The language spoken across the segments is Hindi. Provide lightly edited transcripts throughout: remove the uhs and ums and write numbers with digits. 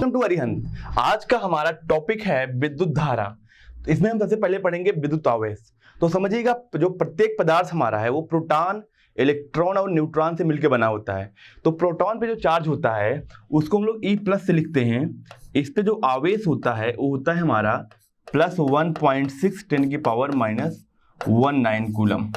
Welcome to Arihant. आज का हमारा टॉपिक है विद्युत धारा। तो इसमें हम सबसे पहले पढ़ेंगे विद्युत आवेश। तो समझिएगा, जो प्रत्येक पदार्थ हमारा है वो प्रोटॉन, इलेक्ट्रॉन और न्यूट्रॉन से मिलकर बना होता है। तो प्रोटॉन पे जो चार्ज होता है उसको हम लोग E+ से लिखते हैं। इस पे जो आवेश होता है वो होता है हमारा +1.6 ×10⁻⁻19 कूलम,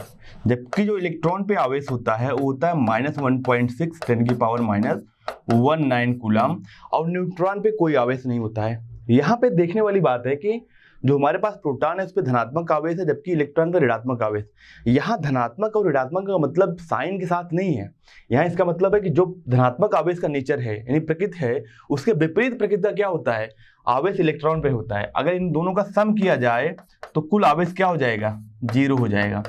जबकि जो इलेक्ट्रॉन पे आवेश होता है वो होता है -1.6 ×10⁻⁻19 कूलम, और न्यूट्रॉन पे कोई आवेश नहीं होता है। यहाँ पे देखने वाली बात है कि जो हमारे पास प्रोटॉन है उस पर धनात्मक आवेश है, जबकि इलेक्ट्रॉन पर ऋणात्मक आवेश। यहाँ धनात्मक और ऋणात्मक का मतलब साइन के साथ नहीं है। यहाँ इसका मतलब है कि जो धनात्मक आवेश का नेचर है यानी प्रकृति है, उसके विपरीत प्रकृति का क्या होता है, आवेश इलेक्ट्रॉन पे होता है। अगर इन दोनों का सम किया जाए तो कुल आवेश क्या हो जाएगा, 0 हो जाएगा।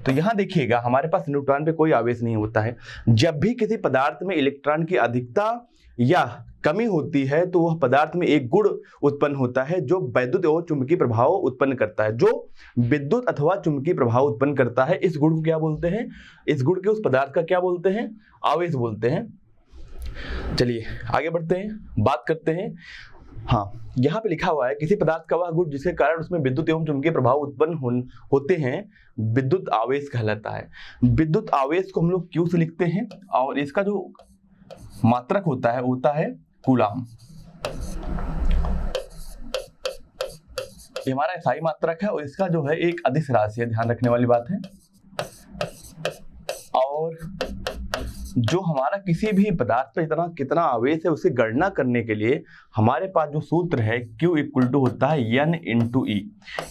तो यहाँ देखिएगा हमारे पास न्यूट्रॉन पे कोई आवेश नहीं होता है। जब भी किसी पदार्थ में इलेक्ट्रॉन की अधिकता या कमी होती है तो वह पदार्थ में एक गुण उत्पन्न होता है जो वैद्युत और चुंबकीय प्रभाव उत्पन्न करता है। जो विद्युत अथवा चुंबकीय प्रभाव उत्पन्न करता है, इस गुण को क्या बोलते हैं, इस गुण के उस पदार्थ का क्या बोलते हैं, आवेश बोलते हैं। चलिए आगे बढ़ते हैं, बात करते हैं। हाँ, यहाँ पे लिखा हुआ है किसी पदार्थ का वह गुण जिसके कारण उसमें विद्युत एवं चुंबकीय प्रभाव उत्पन्न होते हैं विद्युत आवेश कहलाता है। विद्युत आवेश को हम लोग Q से लिखते हैं और इसका जो मात्रक होता है कूलाम। ये हमारा SI मात्रक है और इसका जो है एक अदिश राशि है, ध्यान रखने वाली बात है। और जो हमारा किसी भी पदार्थ पे कितना आवेश है उसे गणना करने के लिए हमारे पास जो सूत्र है Q = होता है N × E।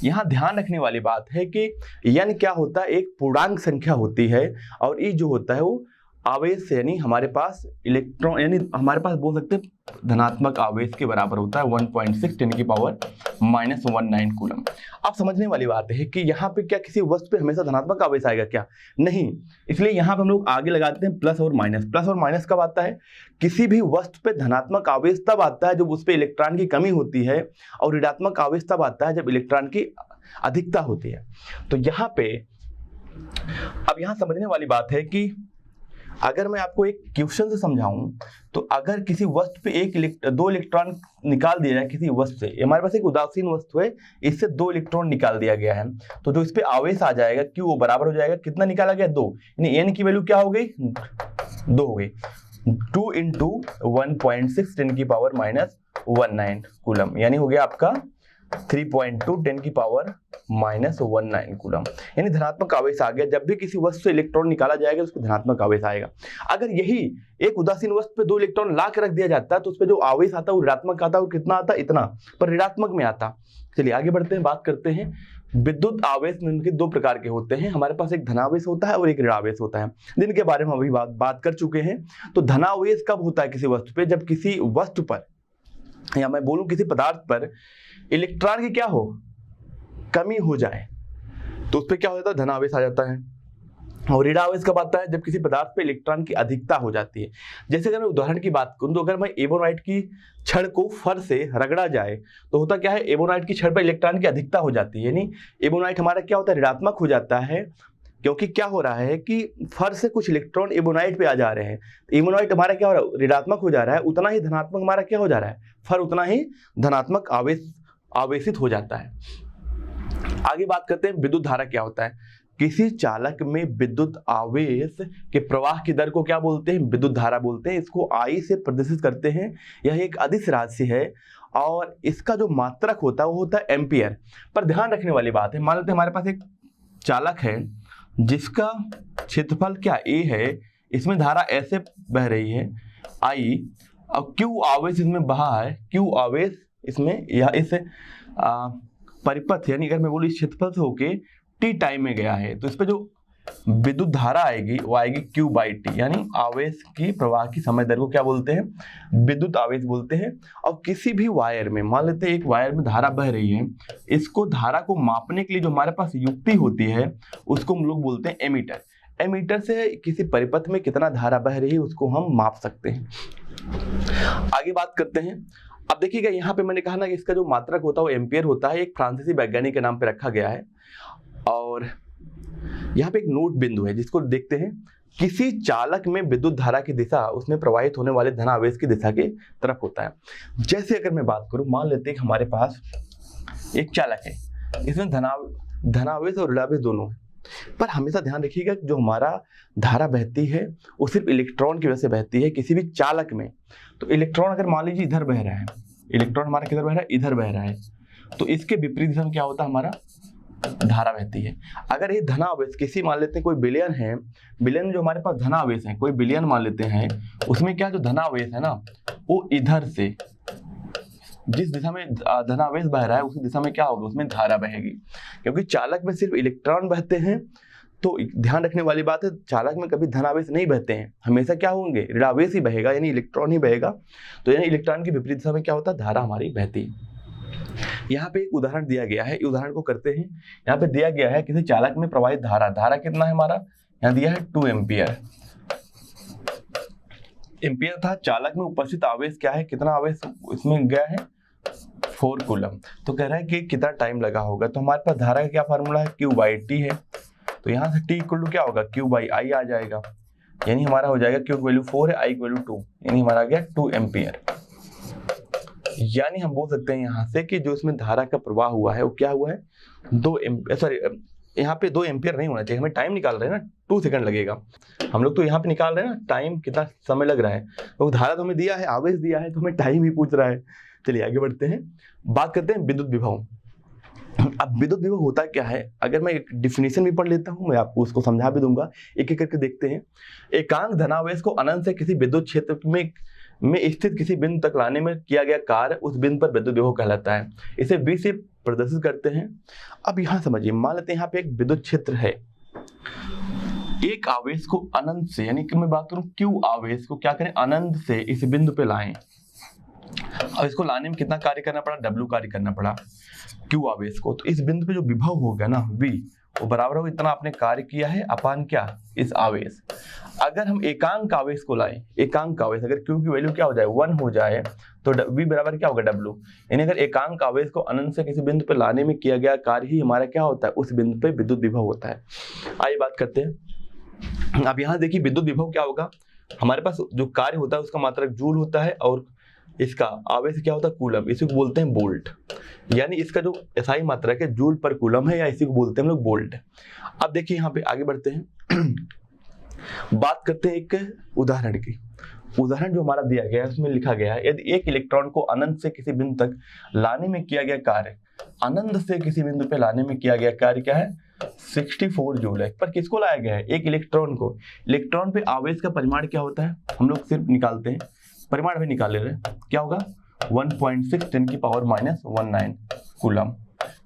यहाँ ध्यान रखने वाली बात है कि N क्या होता है, एक पूर्णांक संख्या होती है, और E जो होता है वो आवेश यानी हमारे पास इलेक्ट्रॉन यानी हमारे पास बोल सकते हैं धनात्मक आवेश के बराबर होता है 1.6 ×10⁻⁻19 कूलम। अब समझने वाली बात है कि यहाँ पे क्या किसी वस्तु पे हमेशा धनात्मक आवेश आएगा क्या, नहीं। इसलिए यहाँ पे हम लोग आगे लगाते हैं प्लस और माइनस। प्लस और माइनस कब आता है, किसी भी वस्तु पे धनात्मक आवेश तब आता है जब उस पे इलेक्ट्रॉन की कमी होती है, और ऋणात्मक आवेश तब आता है जब इलेक्ट्रॉन की अधिकता होती है। तो यहाँ पे अब यहाँ समझने वाली बात है कि अगर मैं आपको एक क्वेश्चन से समझाऊं तो अगर किसी वस्तु पे 2 इलेक्ट्रॉन निकाल दिया जाए किसी वस्तु से, हमारे पास एक उदासीन वस्तु है, इससे 2 इलेक्ट्रॉन निकाल दिया गया है, तो जो इस पे आवेश आ जाएगा Q वो बराबर हो जाएगा, कितना निकाला गया, 2, यानी N की वैल्यू क्या हो गई, 2 हो गई, 2 × 1.6 ×10⁻⁻19 कूलम, यानी हो गया आपका 3.2 10⁻⁻19 कूलम, यानी धनात्मक आवेश आ गया। जब भी किसी वस्तु से इलेक्ट्रॉन निकाला जाएगा उस पर धनात्मक आवेश आएगा। अगर यही एक उदासीन वस्तु पे 2 इलेक्ट्रॉन ला के रख दिया जाता है तो उस पर जो आवेश आता है वो ऋणात्मक आता है, और कितना आता है, इतना, पर ऋणात्मक में आता। चलिए आगे बढ़ते हैं, बात करते हैं। विद्युत आवेश निम्नलिखित 2 प्रकार के होते हैं। हमारे पास एक धनावेश होता है और एक ऋणावेश होता है, जिनके बारे में अभी बात कर चुके हैं। तो धनावेश कब होता है किसी वस्तु पे, जब किसी वस्तु पर या मैं बोलूं किसी पदार्थ पर इलेक्ट्रॉन की क्या हो, कमी हो जाए, तो उस पर क्या हो जाता है, धनावेश आ जाता है। और ऋणावेश कब आता है, जब किसी पदार्थ पे इलेक्ट्रॉन की अधिकता हो जाती है। जैसे अगर मैं उदाहरण की बात करूं तो अगर मैं एबोनाइट की छड़ को फर से रगड़ा जाए तो होता क्या है, एबोनाइट की छड़ पर इलेक्ट्रॉन की अधिकता हो जाती है, यानी एबोनाइट हमारा क्या होता है, ऋणात्मक हो जाता है, क्योंकि क्या हो रहा है कि फर से कुछ इलेक्ट्रॉन एबोनाइट पे आ जा रहे हैं। एबोनाइट हमारा क्या हो रहा है, ऋणात्मक हो जा रहा है, उतना ही धनात्मक हमारा क्या हो जा रहा है, फर उतना ही धनात्मक आवेशित हो जाता है। आगे बात करते हैं विद्युत धारा क्या होता है। किसी चालक में विद्युत आवेश के प्रवाह की दर को क्या बोलते हैं, विद्युत धारा बोलते हैं। इसको I से प्रदर्शित करते हैं। यह एक अदिश राशि है और इसका जो मात्रक होता है वो होता है एम्पियर। पर ध्यान रखने वाली बात है, मान लेते हैं हमारे पास एक चालक है जिसका क्षेत्रफल क्या A है, इसमें धारा ऐसे बह रही है I, और Q आवेश इसमें बहा है, Q आवेश इसमें या इस परिपथ यानी अगर मैं बोलूँ इस क्षेत्रफल से होके T टाइम में गया है, तो इस पे जो विद्युत धारा आएगी वो आएगी Q/T, यानी आवेश की प्रवाह की समय दर को क्या बोलते हैं, विद्युत आवेश बोलते हैं। और किसी भी वायर में, मान लेते हैं एक वायर में धारा बह रही है, इसको धारा को मापने के लिए जो हमारे पास युक्ति होती है उसको हम लोग बोलते हैं एमीटर। एमीटर से किसी परिपथ में कितना धारा बह रही है उसको हम माप सकते हैं। आगे बात करते हैं। अब देखिएगा यहाँ पे मैंने कहा ना कि इसका जो मात्रक होता है वो एम्पियर होता है, एक फ्रांसीसी वैज्ञानिक के नाम पे रखा गया है। और यहाँ पे एक नोट बिंदु है जिसको देखते हैं, किसी चालक में विद्युत धारा की दिशा उसमें प्रवाहित होने वाले धनावेश की दिशा की तरफ होता है। जैसे अगर मैं बात करूं, मान लेते हैं कि हमारे पास एक चालक है, इसमें धनावेश और ऋणावेश दोनों है, पर हमेशा ध्यान रखिएगा जो हमारा धारा बहती है वो सिर्फ इलेक्ट्रॉन की वजह से बहती है किसी भी चालक में। तो इलेक्ट्रॉन अगर मान लीजिए इधर बह रहा है, इलेक्ट्रॉन हमारा किधर बह रहा है, इधर बह रहा है, तो इसके विपरीत दिशा में क्या होता है, हमारा धारा बहती है। अगर ये धनावेश किसी मान लेते हैं कोई बिलियन है, बिलियन जो हमारे पास धनावेश है, कोई बिलियन मान लेते हैं, उसमें क्या जो धनावेश है ना वो इधर से जिस दिशा में धनावेश बह रहा है उसी दिशा में क्या होगा, उसमें धारा बहेगी। क्योंकि चालक में सिर्फ इलेक्ट्रॉन बहते हैं, तो ध्यान रखने वाली बात है चालक में कभी धनावेश नहीं बहते हैं, हमेशा क्या होंगे, ऋणावेश ही बहेगा, यानी इलेक्ट्रॉन ही बहेगा। तो यानी इलेक्ट्रॉन की विपरीत दिशा में क्या होता है, धारा हमारी बहती है। यहाँ पे एक उदाहरण दिया गया है, उदाहरण को करते हैं। यहाँ पे दिया गया है किसी चालक में प्रवाहित धारा, धारा कितना है हमारा, यहाँ दिया है 2 एम्पियर। एम्पियर था, चालक में उपस्थित आवेश क्या है, कितना आवेश इसमें गया है, 4 कूलम। तो कह रहा है कि कितना टाइम लगा होगा। तो हमारे पास धारा का क्या फार्मूला है, Q/T है। तो यहाँ से T इक्वल टू क्या होगा, Q/I आ जाएगा, यानी हमारा हो जाएगा Q की वैल्यू 4 है, I की वैल्यू 2, यानी हमारा आ गया 2 एम्पियर। यानी हम बोल सकते हैं यहाँ से कि जो इसमें धारा का प्रवाह हुआ है वो क्या हुआ है, 2 एम्पियर, सॉरी यहाँ पे 2 एम्पियर नहीं होना चाहिए, हमें टाइम निकाल रहे हैं ना, 2 सेकंड लगेगा। हम लोग तो यहाँ पे निकाल रहे हैं ना टाइम, कितना समय लग रहा है, तो धारा तो हमें दिया है, आवेश दिया है, तो हमें टाइम ही पूछ रहा है। चलिए आगे बढ़ते हैं, बात करते हैं विद्युत विभव। अब विद्युत विभव होता क्या है, अगर मैं एक डिफिनेशन भी पढ़ लेता हूँ, मैं आपको उसको समझा भी दूंगा, एक एक करके देखते हैं। एकांक धनावेश को अनंत से किसी विद्युत क्षेत्र में स्थित किसी बिंदु तक लाने में किया गया कार्य उस बिंदु पर विद्युत विभव कहलाता है। इसे V से प्रदर्शित करते हैं। अब यहाँ समझिए, मान लेते हैं यहाँ पे एक विद्युत क्षेत्र है, एक आवेश को अनंत से, यानी कि मैं बात करूं Q आवेश को क्या करें, अनंत से इस बिंदु पे लाएं। अब इसको लाने में कितना कार्य करना पड़ा, W कार्य करना पड़ा Q आवेश को। तो इस बिंदु पे जो विभव होगा ना V, वो बराबर होगा इतना आपने कार्य किया है अपान क्या, इस आवेश। अगर हम एकांक आवेश को लाएं, एकांक आवेश अगर Q की वैल्यू क्या हो जाए, 1 हो जाए, तो V बराबर क्या होगा, W। यानी अगर एकांक आवेश को अनंत से किसी बिंदु पे लाने में किया गया कार्य ही हमारा क्या होता है, उस बिंदु पे विद्युत विभव होता है। आइए बात करते हैं। अब यहाँ देखिए विद्युत विभव क्या होगा, हमारे पास जो कार्य होता है उसका मात्रक जूल होता है, और इसका आवेश क्या होता है, कूलम, इसी को बोलते हैं वोल्ट। यानी इसका जो एसआई मात्रक है जूल पर कूलम है, या इसी को बोलते हैं हम लोग वोल्ट। अब देखिए यहाँ पे आगे बढ़ते हैं, बात करते हैं एक उदाहरण की। उदाहरण जो हमारा दिया गया है उसमें लिखा गया है, यदि एक इलेक्ट्रॉन को अनंत से किसी बिंदु तक लाने में किया गया कार्य, अनंत से किसी बिंदु पे लाने में किया गया कार्य क्या है, 64 जूल है। पर किसको लाया गया है, एक इलेक्ट्रॉन को। इलेक्ट्रॉन पे आवेश का परिमाण क्या होता है, हम लोग सिर्फ निकालते हैं, परिमाण भी निकाल ले रहे हैं, क्या होगा 1.6 10⁻⁻19 कूलम।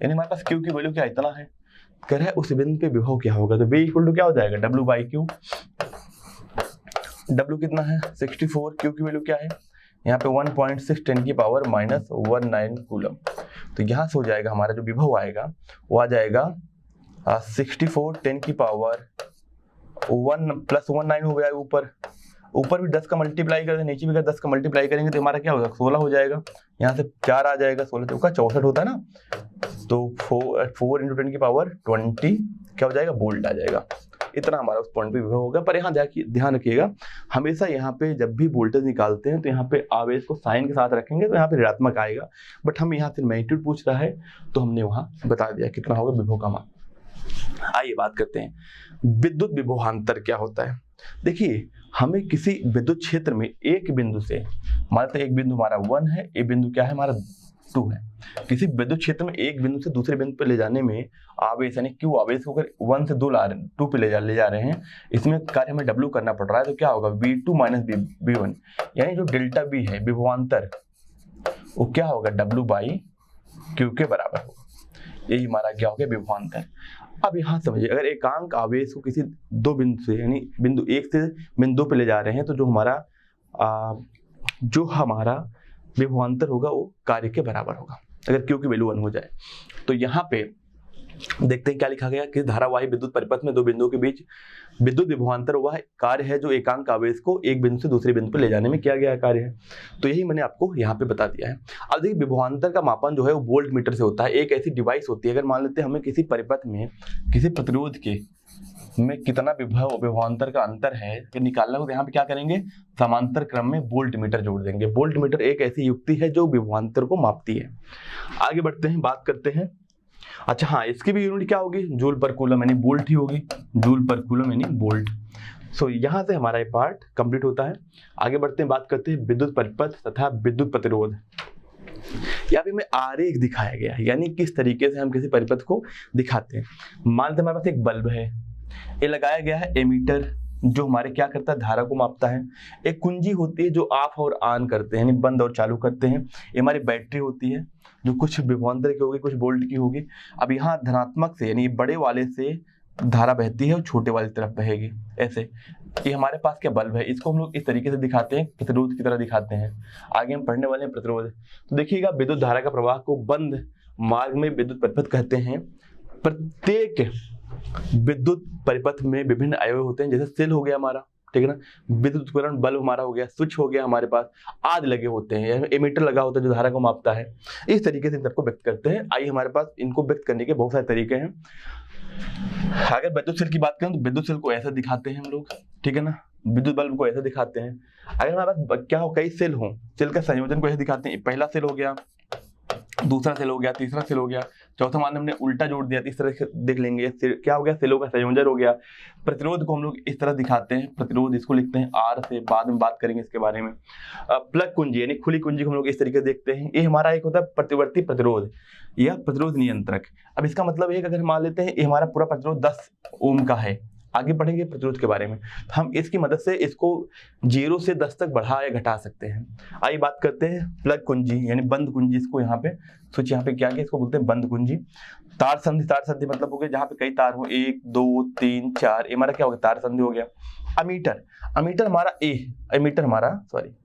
यानी हमारे पास Q की वैल्यू क्या इतना है, कह रहा है उस बिंदु पे विभव क्या होगा, तो V इक्वल टू क्या हो जाएगा, W/Q। W कितना है 64, Q की वैल्यू क्या है यहाँ पे 1.6 10⁻⁻19 कूलम। तो यहाँ से हो जाएगा हमारा जो विभव आएगा वो आ जाएगा 64 10⁻1 प्लस 19 हो गया, ऊपर भी 10 का मल्टीप्लाई करेंगे, नीचे भी 10 का मल्टीप्लाई करेंगे तो हमारा क्या होगा 16 हो जाएगा। यहाँ से 4 आ जाएगा, 16 चौका 64 होता है ना, तो 4 × 10⁻20 क्या हो जाएगा, वोल्ट आ जाएगा। इतना हमारा उस पॉइंट पे विभव होगा। पर यहाँ ध्यान रखिएगा, हमेशा यहाँ पे जब भी वोल्टेज निकालते हैं तो यहाँ पे आवेश को साइन के साथ रखेंगे तो यहाँ पे ऋणात्मक आएगा। बट हम यहाँ से मैग्नीट्यूड पूछ रहा है तो हमने वहाँ बता दिया कितना होगा विभव का मान। आइए बात करते हैं विद्युत विभवांतर क्या होता है। देखिए हमें किसी विद्युत क्षेत्र में एक बिंदु से, मान लेते हैं एक बिंदु हमारा 1 है, एक बिंदु क्या है हमारा 2 है। किसी विद्युत क्षेत्र में एक बिंदु से दूसरे बिंदु पर ले जाने में आवेश यानी Q आवेश को अगर 1 से 2 पे ले जा रहे हैं, इसमें कार्य हमें W करना पड़ रहा है, तो क्या होगा V2 - V1, यानी जो डेल्टा B है विभवांतर वो क्या होगा W/Q के बराबर होगा। यही हमारा क्या हो गया विभवांतर। अब यहाँ समझिए, अगर एकांक आवेश को किसी दो बिंदु से यानी बिंदु 1 से बिंदु 2 पे ले जा रहे हैं तो जो हमारा विभवांतर होगा वो कार्य के बराबर होगा अगर Q की वैल्यू 1 हो जाए। तो यहाँ पे देखते हैं क्या लिखा गया कि धारावाही विद्युत परिपथ में दो बिंदुओं के बीच विद्युत विभवांतर वह कार्य है जो एकांक आवेश को एक बिंदु से दूसरे बिंदु पर ले जाने में किया गया कार्य है। तो यही मैंने आपको यहाँ पे बता दिया है। अब देखिए विभवांतर का मापन जो है वो वोल्ट मीटर से होता है। एक ऐसी डिवाइस होती है, अगर मान लेते हैं हमें किसी परिपथ में किसी प्रतिरोध के में कितना विभवांतर का अंतर है कि निकालना हो, तो यहाँ पे क्या करेंगे, समांतर क्रम में वोल्ट मीटर जोड़ देंगे। वोल्ट मीटर एक ऐसी युक्ति है जो विभवांतर को मापती है। आगे बढ़ते हैं, बात करते हैं। अच्छा हाँ, इसकी भी यूनिट क्या होगी, जूल पर कूलम यानी वोल्ट ही होगी, जूल पर कूलम यानी वोल्ट। सो यहाँ से हमारा ये पार्ट कंप्लीट होता है। आगे बढ़ते हैं, बात करते हैं विद्युत परिपथ तथा विद्युत प्रतिरोध। यहाँ पे हमें आरेख दिखाया गया है, यानी किस तरीके से हम किसी परिपथ को दिखाते हैं। मान लेते हमारे पास एक बल्ब है, ये लगाया गया है एमीटर जो हमारे क्या करता है, धारा को मापता है। एक कुंजी होती है जो ऑफ और ऑन करते हैं, यानी बंद और चालू करते हैं। ये हमारी बैटरी होती है जो कुछ विभवांतर की होगी, कुछ वोल्ट की होगी। अब यहाँ धनात्मक से यानी बड़े वाले से धारा बहती है और छोटे वाली तरफ बहेगी ऐसे। ये हमारे पास क्या बल्ब है, इसको हम लोग इस तरीके से दिखाते हैं, प्रतिरोध की तरह दिखाते हैं। आगे हम पढ़ने वाले हैं प्रतिरोध। तो देखिएगा, विद्युत धारा का प्रवाह को बंद मार्ग में विद्युत परिपथ कहते हैं। प्रत्येक विद्युत परिपथ में विभिन्न अवयव होते हैं, जैसे सेल हो गया हमारा, ठीक है ना, विद्युत उपकरण बल्ब हमारा हो गया, स्विच हो गया हमारे पास, आदि लगे होते हैं, एमीटर लगा होता है जो धारा को मापता है। इस तरीके से इन सबको व्यक्त करते हैं। आइए, हमारे पास इनको व्यक्त करने के बहुत सारे तरीके हैं। अगर विद्युत सेल की बात करें तो विद्युत सेल को ऐसा दिखाते हैं हम लोग, ठीक है ना, विद्युत बल्ब को ऐसा दिखाते हैं। अगर हमारे पास क्या हो, कई सेल हो, सेल का संयोजन को ऐसे दिखाते हैं। पहला सेल हो गया, दूसरा सेल हो गया, तीसरा सेल हो गया, चौथा मान हमने उल्टा जोड़ दिया, इस तरह से देख लेंगे क्या हो गया, सेलों का संयोजन हो गया। प्रतिरोध को हम लोग इस तरह दिखाते हैं, प्रतिरोध इसको लिखते हैं आर से, बाद में बात करेंगे इसके बारे में। प्लग कुंजी यानी खुली कुंजी को हम लोग इस तरीके से देखते हैं। ये हमारा एक होता है प्रतिवर्ती प्रतिरोध या प्रतिरोध नियंत्रक। अब इसका मतलब है कि अगर मान लेते हैं ये हमारा पूरा प्रतिरोध 10 ओम का है, आगे पढ़ेंगे प्रतिरोध के बारे में, तो हम इसकी मदद से इसको 0 से 10 तक बढ़ा या घटा सकते हैं। आइए बात करते हैं प्लग कुंजी यानी बंद कुंजी, इसको यहाँ पे स्विच यहाँ पे क्या किया, इसको बोलते हैं बंद कुंजी। तार संधि, तार संधि मतलब हो गया जहाँ पे कई तार हो, 1 2 3 4, ये हमारा क्या हो गया, तार संधि हो गया। अमीटर, अमीटर हमारा ए, एमीटर हमारा सॉरी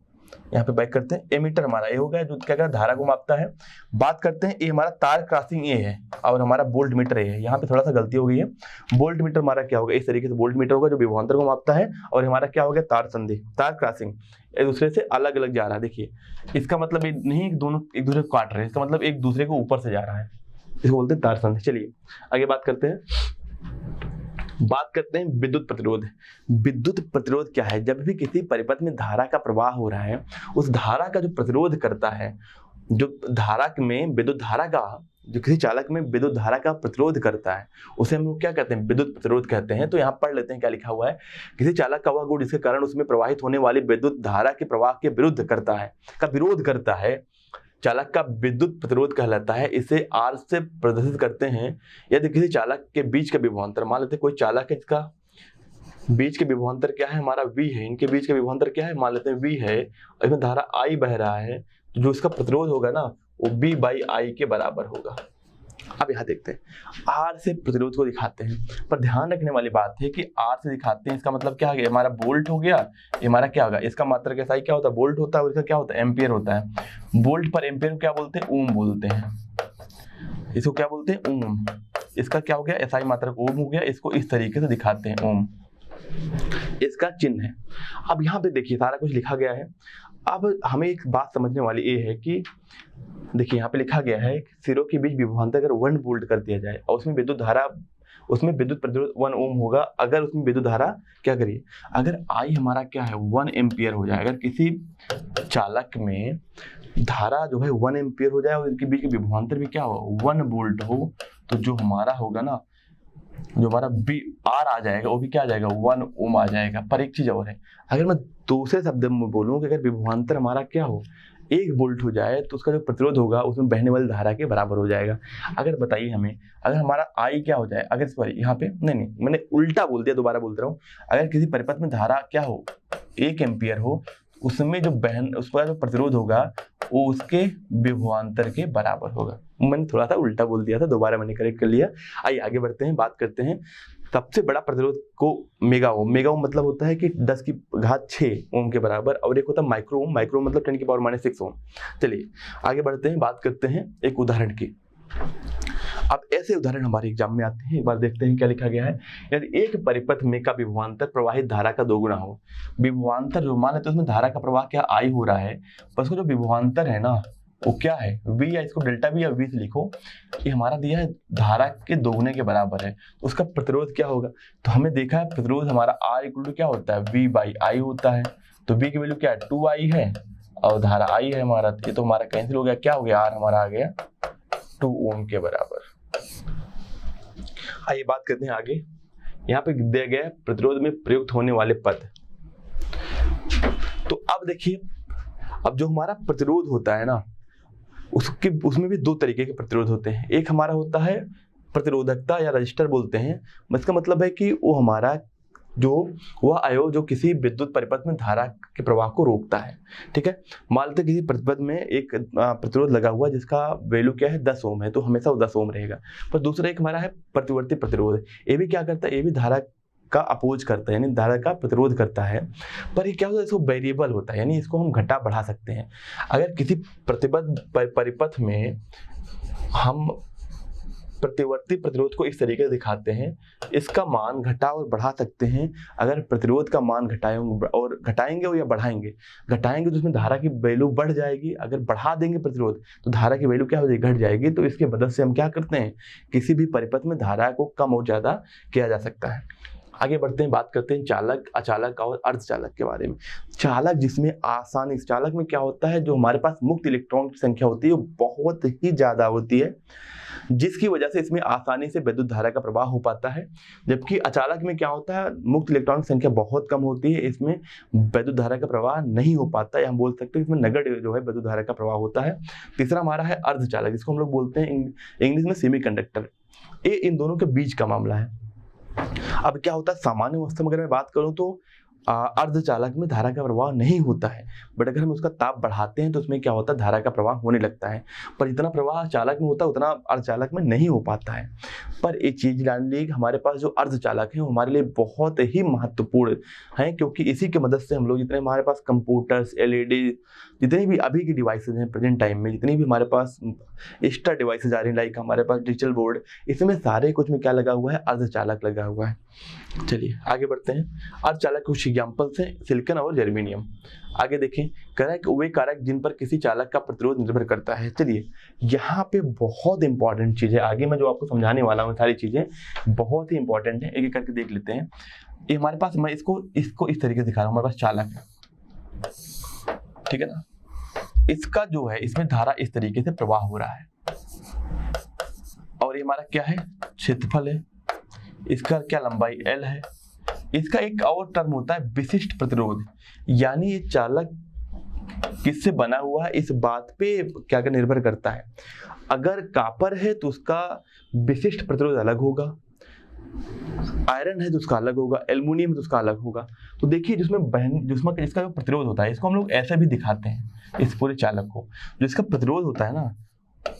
यहाँ पे बैक करते हैं, एमीटर हमारा ए हो गया जो क्या धारा को मापता है। बात करते हैं, ये हमारा तार क्रॉसिंग ए है और हमारा वोल्ट मीटर ए है। यहाँ पे थोड़ा सा गलती हो गई है, वोल्ट मीटर हमारा क्या होगा, इस तरीके से वोल्ट मीटर होगा जो विभवांतर को मापता है। और हमारा क्या हो गया, तार संधि, तार क्रॉसिंग, एक दूसरे से अलग अलग जा रहा है। देखिए इसका मतलब नहीं दोनों एक दूसरे को काट रहे हैं, इसका मतलब एक दूसरे को ऊपर से जा रहा है, इसको बोलते हैं तार संधि। चलिए आगे बात करते हैं, बात करते हैं विद्युत प्रतिरोध। विद्युत प्रतिरोध क्या है, जब भी किसी परिपथ में धारा का प्रवाह हो रहा है, उस धारा का जो प्रतिरोध करता है, जो धारा में विद्युत धारा का, जो किसी चालक में विद्युत धारा का प्रतिरोध करता है, उसे हम लोग क्या कहते हैं, विद्युत प्रतिरोध कहते हैं। तो यहाँ पढ़ लेते हैं क्या लिखा हुआ है, किसी चालक का वह गुण जिसके कारण उसमें प्रवाहित होने वाली विद्युत धारा के प्रवाह के विरुद्ध करता है, का विरोध करता है, चालक का विद्युत प्रतिरोध कहलाता है। इसे आर से प्रदर्शित करते हैं। यदि किसी चालक के बीच का विभवांतर, मान लेते हैं कोई चालक है जिसका बीच के विभवांतर क्या है, हमारा V है, इनके बीच का विभवांतर क्या है, मान लेते हैं V है, और इसमें धारा I बह रहा है, तो जो इसका प्रतिरोध होगा ना वो V/I के बराबर होगा। अब यहाँ देखते हैं, आर से प्रतिरोध को दिखाते हैं, पर ध्यान रखने वाली बात है कि आर से दिखाते हैं, इसका मतलब क्या हो गया, हमारा वोल्ट हो गया, हमारा क्या होगा, इसका मात्रक SI क्या होता है, वोल्ट होता है, और इसका क्या होता है, एम्पियर होता है। वोल्ट पर एम्पियर क्या बोलते हैं, ओम बोलते हैं, इसको क्या बोलते हैं, ओम। इसका क्या हो गया, SI मात्रक ओम हो गया, इसको इस तरीके से दिखाते हैं, ओम इसका चिन्ह है। अब यहाँ पे देखिए सारा कुछ लिखा गया है। अब हमें एक बात समझने वाली ये है कि देखिए यहाँ पे लिखा गया है सिरों के बीच विभवांतर अगर 1 वोल्ट कर दिया जाए और उसमें विद्युत धारा, उसमें विद्युत प्रतिरोध 1 ओम होगा, अगर उसमें विद्युत धारा क्या करिए, अगर I हमारा क्या है 1 एम्पियर हो जाए, अगर किसी चालक में धारा जो है 1 एम्पियर हो जाए और इनके बीच के विभवांतर भी क्या हो 1 वोल्ट हो, तो जो हमारा होगा ना, जो हमारा R आ जाएगा वो भी क्या आ जाएगा 1 ओम आ जाएगा। पर एक चीज और है, अगर मैं दूसरे शब्द में बोलूं कि अगर विभवांतर हमारा क्या हो 1 वोल्ट हो जाए तो उसका जो प्रतिरोध होगा उसमें बहने वाली धारा के बराबर हो जाएगा। अगर बताइए हमें, अगर हमारा I क्या हो जाए, अगर सॉरी यहाँ पे नहीं मैंने उल्टा बोल दिया, दोबारा बोलते रहूं, अगर किसी परिपथ में धारा क्या हो 1 एम्पियर हो, उसमें जो उसका जो प्रतिरोध होगा वो उसके विभवांतर के बराबर होगा। मैंने थोड़ा सा उल्टा बोल दिया था, दोबारा मैंने करेक्ट कर लिया। आइए आगे बढ़ते हैं, बात करते हैं सबसे बड़ा प्रतिरोध को मेगा ओम। मेगा ओम मतलब होता है कि 10 की घात 6 ओम के बराबर, और एक होता है माइक्रो ओम, माइक्रो ओम मतलब 10 की पावर -6 ओम। चलिए आगे बढ़ते हैं, बात करते हैं एक उदाहरण की। अब ऐसे उदाहरण हमारे एग्जाम में आते हैं, एक बार देखते हैं क्या लिखा गया है। यदि एक परिपथ में का विभवांतर प्रवाहित धारा का 2 गुना हो, विभवांतर जो मान लेते हैं उसमें धारा का प्रवाह क्या I हो रहा है, पर उसको जो विभवांतर है ना वो क्या है V, या इसको डेल्टा V या V से लिखो, ये हमारा दिया है धारा के 2 गुने के बराबर है, तो उसका प्रतिरोध क्या होगा। तो हमें देखा है प्रतिरोध हमारा R इक्वल टू क्या होता है V/I होता है, तो V की वैल्यू क्या है 2I है और धारा I है हमारा, ये तो हमारा कैंसिल हो गया, क्या हो गया R हमारा आ गया 2 ओम के बराबर। आइए बात करते हैं आगे। यहाँ पे दिया गया है प्रतिरोध में प्रयुक्त होने वाले पद। तो अब देखिए, अब जो हमारा प्रतिरोध होता है ना उसमें भी 2 तरीके के प्रतिरोध होते हैं। एक हमारा होता है प्रतिरोधकता या रजिस्टर बोलते हैं, इसका मतलब है कि वो हमारा वह अवयव जो किसी विद्युत परिपथ में धारा के प्रवाह को रोकता है। ठीक है, मान लेते किसी परिपथ में एक प्रतिरोध लगा हुआ जिसका वैल्यू क्या है 10 ओम है, तो हमेशा वो 10 ओम रहेगा। पर दूसरा एक हमारा है प्रतिवर्ती प्रतिरोध, ये भी क्या करता है, ये भी धारा का अपोज करता है, यानी धारा का प्रतिरोध करता है, पर ये क्या होता है इसको वेरिएबल होता है, यानी इसको हम घटा बढ़ा सकते हैं। अगर किसी परिपथ में हम प्रतिवर्ती प्रतिरोध को इस तरीके से दिखाते हैं, इसका मान घटा और बढ़ा सकते हैं। अगर प्रतिरोध का मान घटाएंगे या बढ़ाएंगे तो उसमें धारा की वैल्यू बढ़ जाएगी, अगर बढ़ा देंगे प्रतिरोध तो धारा की वैल्यू क्या हो जाएगी, घट जाएगी। तो इसके मदद से हम क्या करते हैं, किसी भी परिपथ में धारा को कम और ज्यादा किया जा सकता है। आगे बढ़ते हैं, बात करते हैं चालक, अचालक और अर्धचालक के बारे में। चालक जिसमें आसानी, चालक में क्या होता है, जो हमारे पास मुक्त इलेक्ट्रॉन की संख्या होती है वो बहुत ही ज्यादा होती है, जिसकी वजह से इसमें आसानी से विद्युत धारा का प्रवाह हो पाता है। जबकि अचालक में क्या होता है, मुक्त इलेक्ट्रॉन की संख्या बहुत कम होती है, इसमें विद्युत धारा का प्रवाह नहीं हो पाता है, हम बोल सकते हैं इसमें नगण्य जो है विद्युत धारा का प्रवाह होता है। तीसरा हमारा है अर्धचालक, जिसको हम लोग बोलते हैं इंग्लिश में सेमीकंडक्टर। ये इन दोनों के बीच का मामला है। अब क्या होता है, सामान्य अवस्था में अगर मैं बात करूं तो अर्धचालक में धारा का प्रवाह नहीं होता है, बट अगर हम उसका ताप बढ़ाते हैं तो उसमें क्या होता है, धारा का प्रवाह होने लगता है। पर जितना प्रवाह चालक में होता है उतना अर्धचालक में नहीं हो पाता है। पर एक चीज जान ली, हमारे पास जो अर्धचालक है वो हमारे लिए बहुत ही महत्वपूर्ण है, क्योंकि इसी की मदद से हम लोग जितने हमारे पास कंप्यूटर्स, LED, जितनी भी अभी की डिवाइसेज हैं प्रेजेंट टाइम में, जितनी भी हमारे पास एक्स्ट्रा डिवाइसेज आ रही हैं, लाइक हमारे पास डिजिटल बोर्ड, इसमें सारे कुछ में क्या लगा हुआ है, अर्धचालक लगा हुआ है। चलिए आगे बढ़ते हैं। अर्धचालक कुछ एग्जाम्पल्स हैं, सिलिकॉन और जर्मेनियम। आगे देखें, कह रहा है कि वे कारक जिन पर किसी चालक का प्रतिरोध निर्भर करता है। चलिए यहाँ पे बहुत इंपॉर्टेंट चीज है, आगे मैं जो आपको समझाने वाला हूँ सारी चीजें बहुत ही इंपॉर्टेंट है, एक एक करके देख लेते हैं। ये हमारे पास, मैं इसको इस तरीके से दिखा रहा हूँ, हमारे पास चालक है, ठीक है ना, इसका जो है इसमें धारा इस तरीके से प्रवाह हो रहा है, और ये हमारा क्या है, क्षेत्रफल है, इसका क्या लंबाई L है। इसका एक और टर्म होता है विशिष्ट प्रतिरोध, यानी ये चालक किससे बना हुआ है इस बात पे क्या निर्भर करता है। अगर कापर है तो उसका विशिष्ट प्रतिरोध अलग होगा, आयरन है तो उसका अलग होगा, एल्युमिनियम है तो उसका अलग होगा। तो देखिए जिसमें इसका जो प्रतिरोध होता है, इसको हम लोग ऐसे भी दिखाते हैं इस पूरे चालक को, जो इसका प्रतिरोध होता है ना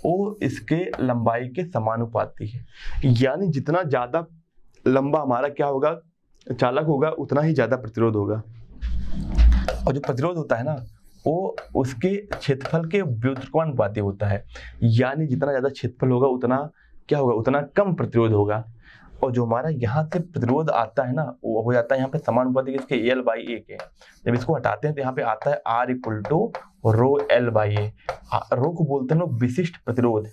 वो इसके लंबाई के समानुपाती है, यानी जितना ज्यादा लंबा हमारा क्या होगा, चालक होगा, उतना ही ज्यादा प्रतिरोध होगा। और जो प्रतिरोध होता है ना वो उसके क्षेत्रफल के व्युत्क्रमानुपाती होता है, यानी जितना ज्यादा क्षेत्रफल होगा उतना क्या होगा, उतना कम प्रतिरोध होगा। और जो हमारा यहाँ से प्रतिरोध आता है ना वो हो जाता है यहाँ पे समानुपाती इसके L/A के। जब इसको हटाते हैं तो यहाँ पे आता है R = ρL/A। रो को बोलते हैं लोग विशिष्ट प्रतिरोध,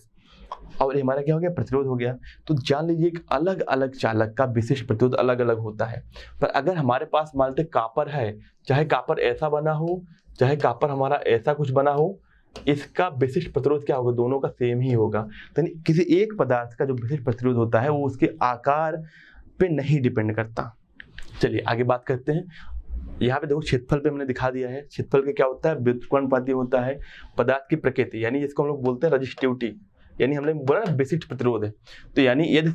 और ये हमारा क्या हो गया, प्रतिरोध हो गया। तो जान लीजिए एक अलग अलग चालक का विशिष्ट प्रतिरोध अलग अलग होता है। पर अगर हमारे पास मान लेते कापर है, चाहे कापर ऐसा बना हो चाहे कापर हमारा ऐसा कुछ बना हो, इसका विशिष्ट प्रतिरोध क्या होगा, दोनों का सेम ही होगा। तो किसी एक पदार्थ का जो विशिष्ट प्रतिरोध होता है वो उसके आकार पे नहीं डिपेंड करता। चलिए आगे बात करते हैं। यहाँ पे देखो क्षेत्रफल पे हमने दिखा दिया है, क्षेत्रफल के क्या होता है, व्युत्क्रमानुपाती होता है। पदार्थ की प्रकृति यानी जिसको हम लोग बोलते हैं रजिस्टिविटी, यानी हमने बोला ना विशिष्ट प्रतिरोध है, तो यानी यदि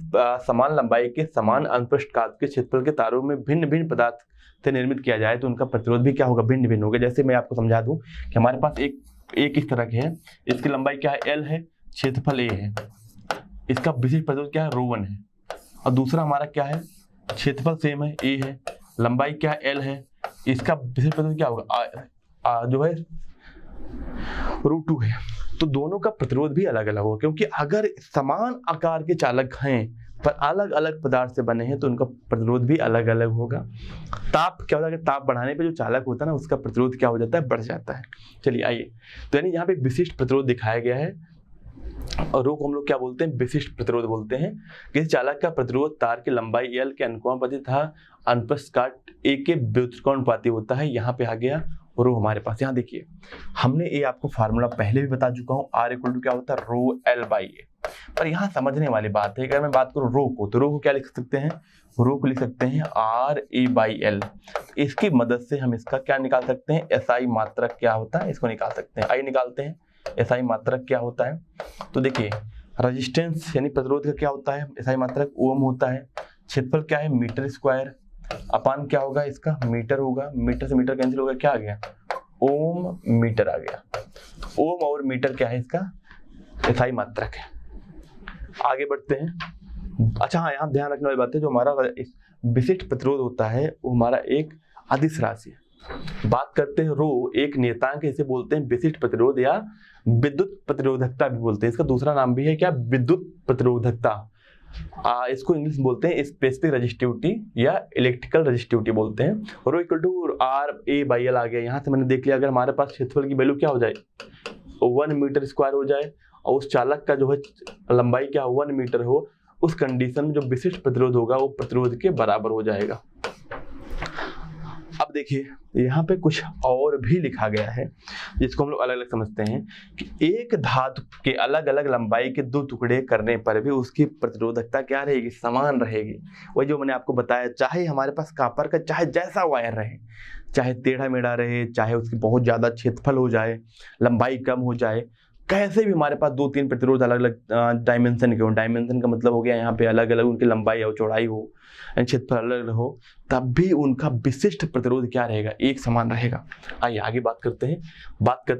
समान लंबाई के समान अनुप्रस्थ काट के क्षेत्रफल के तारों में भिन्न भिन्न पदार्थ से निर्मित किया जाए तो उनका प्रतिरोध भी क्या होगा, भिन्न भिन्न होगा। जैसे मैं आपको समझा दूं कि हमारे पास एक इस तरह के है, इसकी लंबाई क्या है, L है, क्षेत्रफल A है, इसका विशिष्ट प्रतिरोध क्या है, ρ1 है। और दूसरा हमारा क्या है, क्षेत्रफल सेम है, A है, लंबाई क्या है, L है, इसका विशिष्ट प्रतिरोध क्या होगा, जो है √2 है। तो दोनों का प्रतिरोध भी अलग अलग होगा, क्योंकि अगर समान आकार के चालक हैं पर अलग अलग पदार्थ से बने हैं तो उनका प्रतिरोध भी अलग अलग होगा। ताप क्या होता है, ताप बढ़ाने पे जो चालक होता है ना उसका प्रतिरोध क्या हो जाता है, बढ़ जाता है। चलिए आइए, तो यानी यहाँ पे विशिष्ट प्रतिरोध दिखाया गया है, और रो को हम लोग क्या बोलते हैं, विशिष्ट प्रतिरोध बोलते हैं। किसी चालक का प्रतिरोध तार की लंबाई L के अनुपातिक तथा अनुप्रस्थ काट A के व्युत्क्रमानुपाती होता है। यहाँ पे आ गया रो हमारे पास। यहाँ देखिए, हमने ये आपको फार्मूला पहले भी बता चुका हूँ, R इक्वल टू क्या होता है, रो L बाई ए। पर यहाँ समझने वाली बात है, अगर मैं बात करूँ रो को, तो रो को क्या लिख सकते हैं, रो को लिख सकते हैं R A बाई एल। इसकी मदद से हम इसका क्या निकाल सकते हैं, SI मात्रक क्या होता है, इसको निकाल सकते हैं। आइए निकालते हैं SI मात्रक क्या होता है। तो देखिए, रेजिस्टेंस यानी प्रतिरोध का क्या होता है, SI मात्रक ओम होता है। क्षेत्रफल क्या है, मीटर स्क्वायर, अपान क्या होगा इसका, मीटर होगा। मीटर से मीटर कैंसिल होगा, क्या आ गया, ओम मीटर आ गया। तो ओम और मीटर क्या है, इसका SI मात्रक है। आगे बढ़ते हैं। अच्छा हाँ, यहाँ ध्यान रखने वाली बात है, जो हमारा विशिष्ट प्रतिरोध होता है वो हमारा एक अदिश राशि है। बात करते हैं रो, एक नियतांक इसे बोलते हैं विशिष्ट प्रतिरोध या विद्युत प्रतिरोधकता भी बोलते हैं। इसका दूसरा नाम भी है क्या, विद्युत प्रतिरोधकता। इसको इंग्लिश में बोलते हैं स्पेसिफिक रेजिस्टिविटी या इलेक्ट्रिकल रेजिस्टिविटी बोलते हैं। Rho equal to R A by L आ गया। यहाँ से मैंने देख लिया, अगर हमारे पास क्षेत्रफल की वैल्यू क्या हो जाए, 1 मीटर स्क्वायर हो जाए, और उस चालक का जो है लंबाई क्या 1 मीटर हो, उस कंडीशन में जो विशिष्ट प्रतिरोध होगा वो प्रतिरोध के बराबर हो जाएगा। अब देखिए, यहाँ पे कुछ और भी लिखा गया है जिसको हम लोग अलग अलग समझते हैं कि एक धातु के अलग अलग लंबाई के दो टुकड़े करने पर भी उसकी प्रतिरोधकता क्या रहेगी, समान रहेगी। वही जो मैंने आपको बताया, चाहे हमारे पास कॉपर का चाहे जैसा वायर रहे, चाहे टेढ़ा मेढ़ा रहे, चाहे उसकी बहुत ज्यादा क्षेत्रफल हो जाए, लंबाई कम हो जाए, कैसे भी हमारे पास 2-3 प्रतिरोध अलग अलग डायमेंशन के हो, डायमेंशन का मतलब हो गया यहाँ पे अलग अलग उनकी लंबाई हो, चौड़ाई हो, क्षेत्रफल अलग अलग हो, तब भी उनका विशिष्ट प्रतिरोध क्या रहेगा, एक समान रहेगा। आइए आगे बात करते हैं।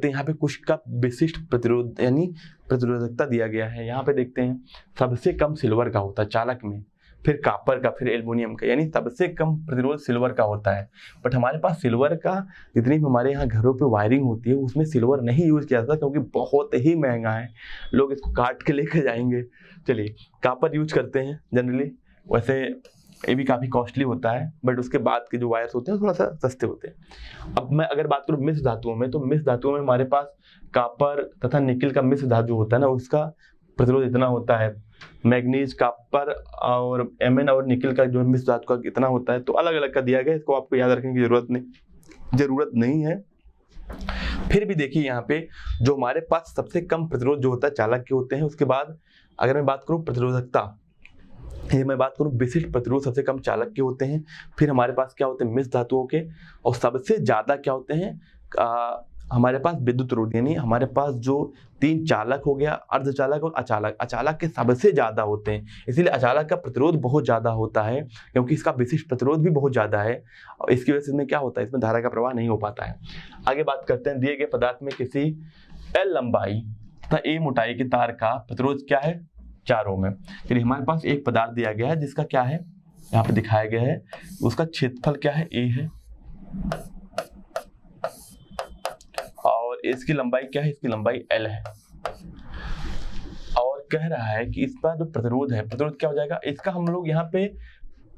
यहाँ पे कुछ का विशिष्ट प्रतिरोध यानी प्रतिरोधकता दिया गया है। यहाँ पे देखते हैं, सबसे कम सिल्वर का होता है चालक में, फिर कॉपर का, फिर एल्युमिनियम का, यानी सबसे कम प्रतिरोध सिल्वर का होता है। बट हमारे पास सिल्वर का जितनी भी हमारे यहाँ घरों पे वायरिंग होती है उसमें सिल्वर नहीं यूज किया जाता, क्योंकि बहुत ही महंगा है, लोग इसको काट के लेकर जाएंगे। चलिए, कॉपर यूज करते हैं जनरली, वैसे ये भी काफ़ी कॉस्टली होता है, बट उसके बाद के जो वायर्स होते हैं थोड़ा सा सस्ते होते हैं। अब मैं अगर बात करूँ मिश्र धातुओं में, तो मिश्र धातुओं में हमारे पास कॉपर तथा निकिल का मिश्र धातु होता है ना, उसका प्रतिरोध इतना होता है। मैग्नीज, कॉपर और Mn और निकिल का जो मिश्र धातु का इतना होता है। तो अलग अलग का दिया गया, इसको आपको याद रखने की जरूरत नहीं है। फिर भी देखिए, यहाँ पे जो हमारे पास सबसे कम प्रतिरोध जो होता है चालक के होते हैं। उसके बाद अगर मैं बात करूँ प्रतिरोधकता, ये मैं बात करूँ विशिष्ट प्रतिरोध सबसे कम चालक के होते हैं। फिर हमारे पास क्या होते हैं, मिश्र धातुओं के, और सबसे ज्यादा क्या होते हैं हमारे पास विद्युत रोध, यानी हमारे पास जो 3 चालक हो गया, अर्धचालक और अचालक। अचालक के सबसे ज्यादा होते हैं, इसीलिए अचालक का प्रतिरोध बहुत ज्यादा होता है, क्योंकि इसका विशिष्ट प्रतिरोध भी बहुत ज्यादा है, और इसकी वजह से इसमें क्या होता है, इसमें धारा का प्रवाह नहीं हो पाता है। आगे बात करते हैं, दिए गए पदार्थ में किसी L लंबाई तथा A मोटाई के तार का प्रतिरोध क्या है, 4 ओम है। चलिए, हमारे पास एक पदार्थ दिया गया है जिसका क्या है, यहाँ पे दिखाया गया है, उसका क्षेत्रफल क्या है, A है, और इसकी लंबाई क्या है, इसकी लंबाई L है, और कह रहा है कि इसका जो प्रतिरोध है, प्रतिरोध क्या हो जाएगा, इसका हम लोग यहाँ पे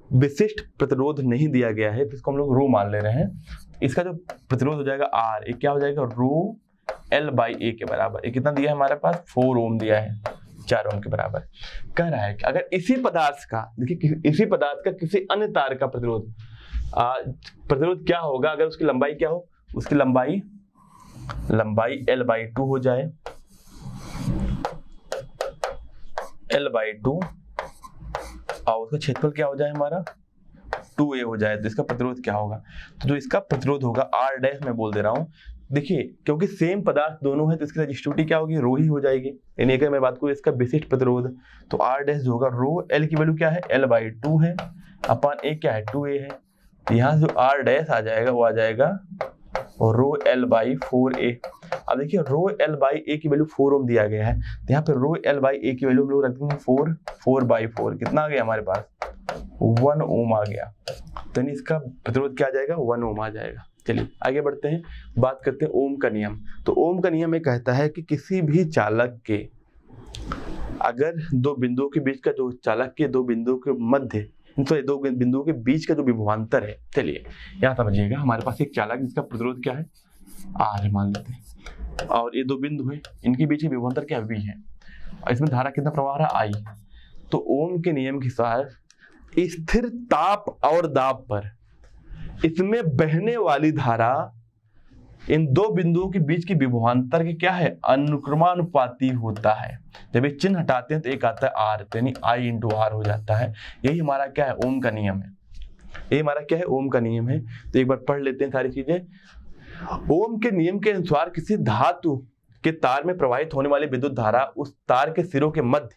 विशिष्ट प्रतिरोध नहीं दिया गया है तो इसको हम लोग रो मान ले रहे हैं। इसका जो प्रतिरोध हो जाएगा R, एक क्या हो जाएगा, रो L बाई A के बराबर। ये कितना दिया है हमारे पास, 4 ओम दिया है, 4 ओम के बराबर। कह रहा है कि अगर इसी पदार्थ का, देखिए इसी पदार्थ का किसी अन्य तार का प्रतिरोध क्या होगा, अगर उसकी लंबाई क्या हो, उसकी लंबाई L बाई 2 हो जाए, L बाई 2, और उसका क्षेत्रफल क्या हो जाए हमारा 2a हो जाए, तो इसका प्रतिरोध क्या होगा, तो जो इसका प्रतिरोध होगा R डैश मैं बोल दे रहा हूँ। देखिए, क्योंकि सेम पदार्थ दोनों है तो इसकी रेजिस्टिविटी क्या होगी, रो ही हो जाएगी। यानी अगर मैं बात करूँ इसका विशिष्ट प्रतिरोध, तो R डैश जो होगा, रो L की वैल्यू क्या है, L बाई 2 है, अपान A क्या है, 2a है। यहाँ से जो R डैश आ जाएगा वो आ जाएगा रो L बाई 4a। अब देखिए, रो L बाई A की वैल्यू 4 ओम दिया गया है, तो यहाँ पे रो L बाई A की वैल्यू हम लोग रख देंगे 4 बाई 4, कितना आ गया हमारे पास, 1 ओम आ गया। तो इसका प्रतिरोध क्या आ जाएगा, 1 ओम आ जाएगा। चलिए आगे बढ़ते हैं, बात करते हैं ओम का नियम। तो ओम का नियम ये कहता है कि किसी भी चालक के अगर दो बिंदुओं के बीच का जो चालक के दो बिंदुओं के मध्य, तो दो बिंदुओं के बीच का जो विभवांतर है, चलिए यहाँ समझिएगा, हमारे पास एक चालक जिसका प्रतिरोध क्या है, आर मान लेते हैं, और ये दो बिंदु है, इनके बीच का विभवांतर क्या वी है, और इसमें धारा कितना प्रवाह रहा आई। तो ओम के नियम के अनुसार स्थिर ताप और दाब पर इसमें बहने वाली धारा इन दो बिंदुओं के बीच की विभवांतर के क्या है, अनुक्रमानुपाती होता है। जब ये चिन्ह हटाते हैं तो एक आता है आर, यानी आई इंटू आर हो जाता है। यही हमारा क्या है, ओम का नियम है। यही हमारा क्या है, ओम का नियम है। तो एक बार पढ़ लेते हैं सारी चीजें। ओम के नियम के अनुसार किसी धातु के तार में प्रवाहित होने वाली विद्युत धारा उस तार के सिरों के मध्य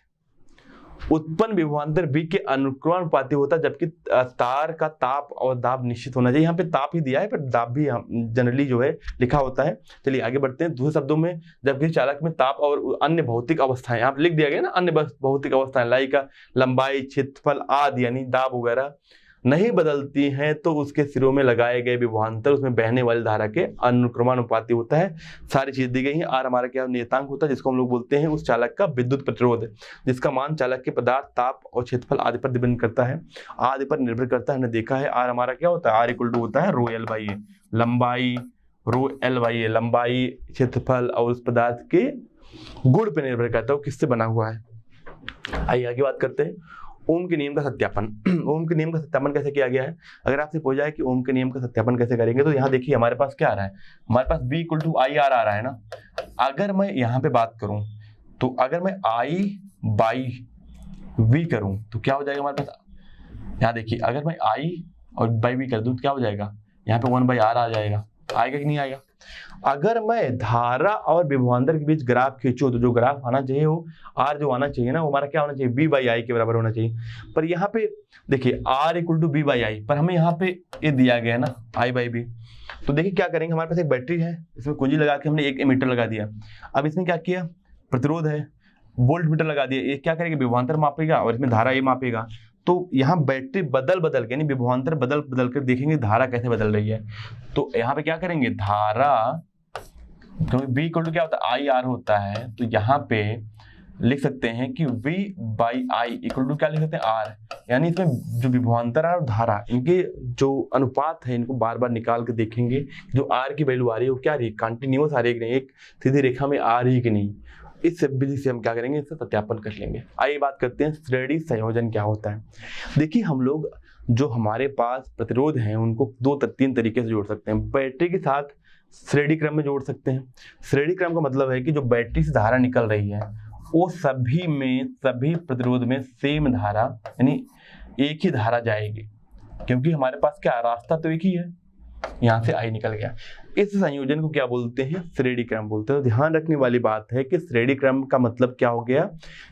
उत्पन्न विभवांतर V के अनुक्रमानुपाती होता है, जबकि तार का ताप और दाब निश्चित होना चाहिए। यहाँ पे ताप ही दिया है, पर दाब भी जनरली जो है लिखा होता है। चलिए आगे बढ़ते हैं। दूसरे शब्दों में जब किसी चालक में ताप और अन्य भौतिक अवस्थाएं, यहाँ पे लिख दिया गया ना, अन्य भौतिक अवस्थाएं लाइक लंबाई, क्षेत्रफल आदि यानी दाब वगैरह नहीं बदलती हैं, तो उसके सिरों में लगाए गए विभवांतर उसमें बहने वाली धारा के अनुक्रमानुपाती होता है। सारी चीज दी गई है। आर हमारा क्या नियतांक होता है, जिसको हम लोग बोलते हैं उस चालक का विद्युत प्रतिरोध, जिसका मान चालक के पदार्थ, ताप और क्षेत्रफल आदि पर डिपेंड करता है, आदि पर निर्भर करता है। हमने देखा है आर हमारा क्या होता है, आर इक्वल टू होता है रो एल बाई ए, लंबाई रो एल बाई ए, लंबाई, क्षेत्रफल और उस पदार्थ के गुण पर निर्भर करता है वो किससे बना हुआ है। आइए आगे बात करते हैं ओम के नियम का सत्यापन। ओम के नियम का सत्यापन कैसे किया गया है, अगर आपसे पूछा जाए कि ओम के नियम का सत्यापन कैसे करेंगे, तो यहाँ देखिए हमारे पास क्या आ रहा है, हमारे पास V equal to I R आ रहा है ना। अगर मैं यहाँ पे बात करूं तो अगर मैं I बाई V करूं तो क्या हो जाएगा हमारे पास, यहाँ देखिए अगर मैं I और बाई V कर दूं तो क्या हो जाएगा, यहाँ पे 1 बाई आर आ जाएगा, आएगा कि नहीं आएगा। अगर मैं धारा और विभवांतर के बीच ग्राफ खींचूं तो जो ग्राफ आना चाहिए वो आर जो आना चाहिए ना, वो हमारा क्या होना चाहिए, बी बाई आई के बराबर होना चाहिए। पर यहाँ पे देखिए R equal to B by I, पर हमें यहाँ पे ये दिया गया है ना आई बाई बी। तो देखिए क्या करेंगे, हमारे पास एक बैटरी है, इसमें कुंजी लगा के हमने एक एमीटर लगा दिया। अब इसमें क्या किया, प्रतिरोध है, वोल्ट मीटर लगा दिया। ये क्या करेगा, विभवांतर मापेगा और इसमें धारा ये मापेगा। तो यहाँ बैटरी बदल बदल के, यानी विभवांतर बदल बदल कर देखेंगे धारा कैसे बदल रही है। तो यहाँ पे क्या करेंगे, धारा क्योंकि V इक्वल टू क्या होता है आई आर होता है, तो यहाँ पे लिख सकते हैं कि V by I equal to क्या लिख सकते हैं आर, यानी इसमें जो विभवांतर और धारा इनके जो अनुपात है इनको बार बार निकाल के देखेंगे जो आर की वैल्यू आ रही है वो क्या रही है, कंटिन्यूअस आ रही है कि नहीं, एक सीधी रेखा में आ रही है कि नहीं। इस विधि से हम क्या करेंगे, इससे सत्यापन कर लेंगे। आइए बात करते हैं श्रेणी संयोजन क्या होता है। देखिए हम लोग जो हमारे पास प्रतिरोध हैं उनको 2-3 तरीके से जोड़ सकते हैं। बैटरी के साथ श्रेणी क्रम में जोड़ सकते हैं। श्रेणी क्रम का मतलब है कि जो बैटरी से धारा निकल रही है वो सभी प्रतिरोध में सेम धारा यानी एक ही धारा जाएगी, क्योंकि हमारे पास क्या रास्ता तो एक ही है, यहाँ से आई निकल गया। इस संयोजन को क्या बोलते हैं, श्रेणी क्रम बोलते हैं। तो ध्यान रखने वाली बात है कि श्रेणी क्रम का मतलब क्या हो गया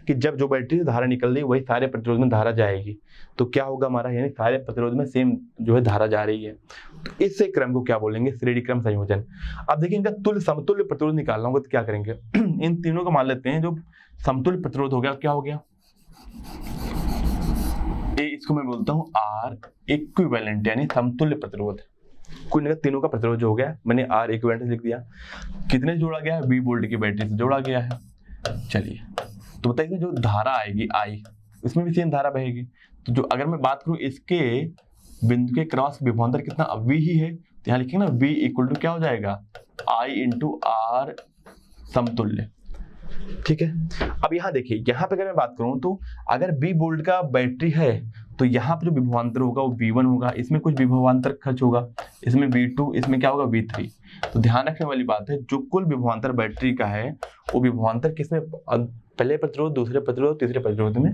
कि जब जो बैटरी से धारा निकल रही है वही सारे प्रतिरोध में धारा जाएगी। तो क्या होगा हमारा, यानी सारे प्रतिरोध में सेम जो है धारा जा रही है। तो इस क्रम को क्या बोलेंगे, श्रेणी क्रम संयोजन। अब देखिए इनका समतुल्य प्रतिरोध निकालना होगा तो क्या करेंगे, इन तीनों को मान लेते हैं। जो समतुल्य प्रतिरोध हो गया क्या हो गया, इसको मैं बोलता हूँ आर इक्विवेलेंट यानी समतुल्य प्रतिरोध। कुल मिलाकर तीनों का प्रतिरोध जो हो गया, मैंने आर इक्विवेलेंट लिख दिया। कितने से जोड़ा गया है, 20 वोल्ट की बैटरी से जोड़ा गया है। चलिए तो बताइए जो धारा आएगी आई, इसमें भी सेम धारा बहेगी। तो जो अगर मैं बात करूं इसके बिंदु के क्रॉस विभवांतर कितना V ही है, तो यहाँ लिखेंगे ना V इक्वल टू क्या हो जाएगा I इंटू आर समतुल्य। ठीक है। अब यहाँ देखिए, यहाँ पे अगर मैं बात करूं तो अगर 20 वोल्ट का बैटरी है तो यहाँ पे जो विभवांतर होगा वो V1 होगा, इसमें कुछ विभवांतर खर्च होगा, इसमें V2, इसमें क्या होगा V3। तो ध्यान रखने वाली बात है जो कुल विभवांतर बैटरी का है वो विभवांतर किसमें, पहले प्रतिरोध, दूसरे प्रतिरोध, तीसरे प्रतिरोध में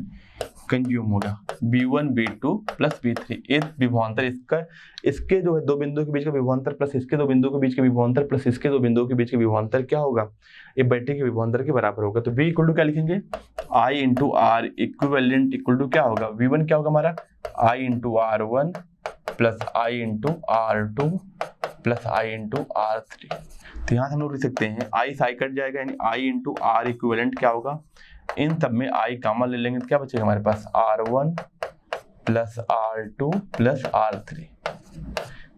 कंज्यूम होगा। V1 V2 प्लस V3 ये विभवांतर इसके जो है दो बिंदुओं के बीच का विभवांतर प्लस इसके दो बिंदुओं के बीच का विभवांतर प्लस इसके दो बिंदुओं के बीच का विभवांतर क्या होगा, ये बैटरी के विभवांतर के बराबर होगा। तो V इक्वल टू क्या लिखेंगे, I into R equivalent equal to क्या होगा, V1 क्या होगा हमारा I into R1 plus I into R2 plus I into R3। तो यहाँ से हम लोग लिख सकते हैं I से I कट जाएगा यानी I इंटू आर इक्विवेलेंट क्या होगा, इन सब में I कॉमन ले लेंगे तो क्या बचेगा हमारे पास R1 plus R2 plus R3।